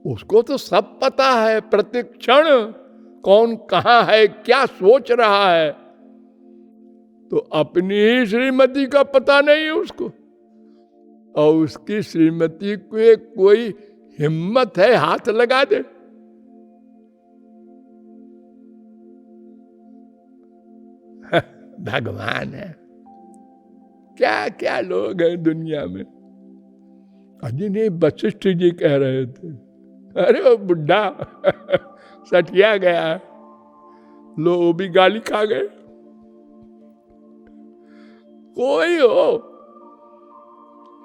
उसको तो सब पता है, प्रतिक्षण कौन कहां है, क्या सोच रहा है। तो अपनी ही श्रीमती का पता नहीं है उसको, और उसकी श्रीमती को कोई हिम्मत है हाथ लगा दे। भगवान है। क्या क्या लोग हैं दुनिया में। अजी नहीं, वशिष्ठ जी कह रहे थे, अरे वो बुढ़ा सटिया गया, लो वो भी गाली खा गए। कोई हो,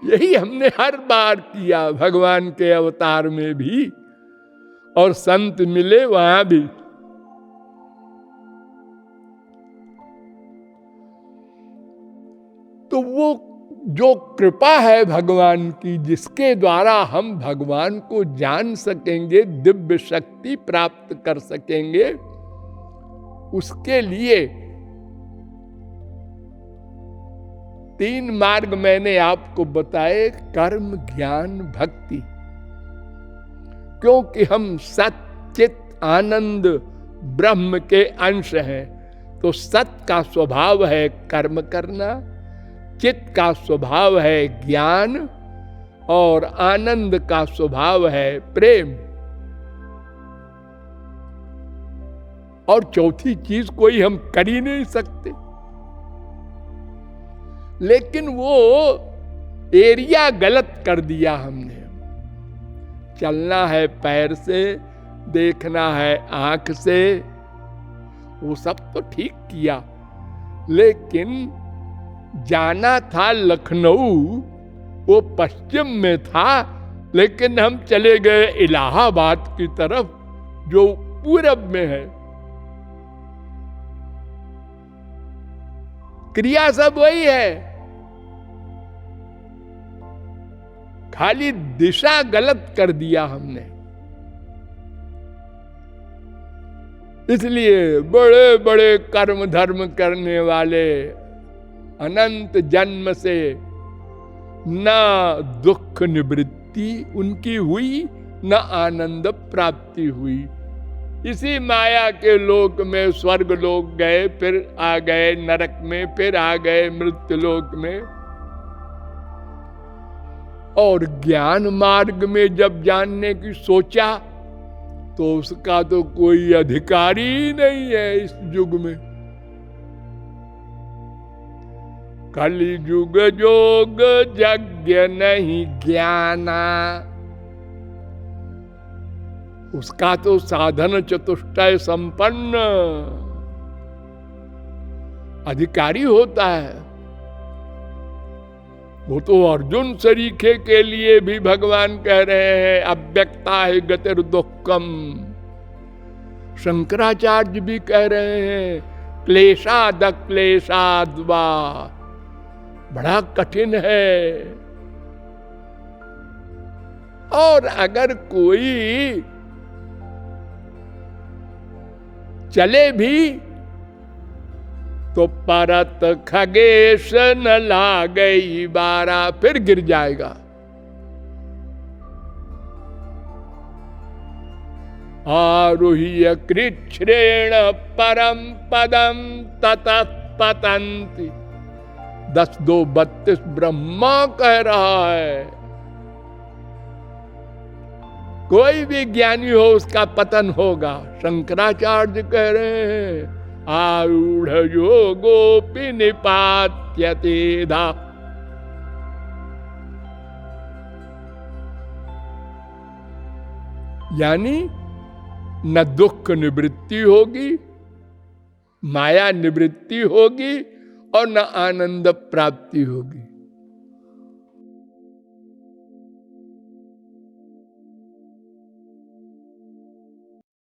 यही हमने हर बार किया, भगवान के अवतार में भी और संत मिले वहां भी। तो वो जो कृपा है भगवान की, जिसके द्वारा हम भगवान को जान सकेंगे, दिव्य शक्ति प्राप्त कर सकेंगे, उसके लिए 3 मार्ग मैंने आपको बताए, कर्म, ज्ञान, भक्ति। क्योंकि हम सच्चित आनंद ब्रह्म के अंश हैं, तो सत का स्वभाव है कर्म करना, चित्त का स्वभाव है ज्ञान, और आनंद का स्वभाव है प्रेम। और चौथी चीज कोई हम कर ही नहीं सकते। लेकिन वो एरिया गलत कर दिया हमने। चलना है पैर से, देखना है आंख से, वो सब तो ठीक किया, लेकिन जाना था लखनऊ, वो पश्चिम में था, लेकिन हम चले गए इलाहाबाद की तरफ जो पूरब में है। क्रिया सब वही है, खाली दिशा गलत कर दिया हमने। इसलिए बड़े बड़े कर्म धर्म करने वाले अनंत जन्म से ना दुख निवृत्ति उनकी हुई, न आनंद प्राप्ति हुई। इसी माया के लोक में स्वर्ग लोक गए, फिर आ गए नरक में, फिर आ गए मृत्यु लोक में। और ज्ञान मार्ग में जब जानने की सोचा, तो उसका तो कोई अधिकारी ही नहीं है इस युग में। कलि युग जोग यज्ञ नहीं ज्ञाना, उसका तो साधन चतुष्टय संपन्न अधिकारी होता है। वो तो अर्जुन सरीखे के लिए भी भगवान कह रहे हैं, अव्यक्ता है गतिर दुखम। शंकराचार्य भी कह रहे हैं, क्लेशाद क्लेशाद वा, बड़ा कठिन है। और अगर कोई चले भी तो परत खगेश न लागई बारा, फिर गिर जाएगा। आरुह्य कृच्छ्रेण परम पदम ततः पतन्ति। 10-2-32 ब्रह्मा कह रहा है। कोई भी ज्ञानी हो उसका पतन होगा। शंकराचार्य कह रहे हैं, आरूढ़ योगोपि निपात्यते धा। यानी न दुख निवृत्ति होगी, माया निवृत्ति होगी, और न आनंद प्राप्ति होगी।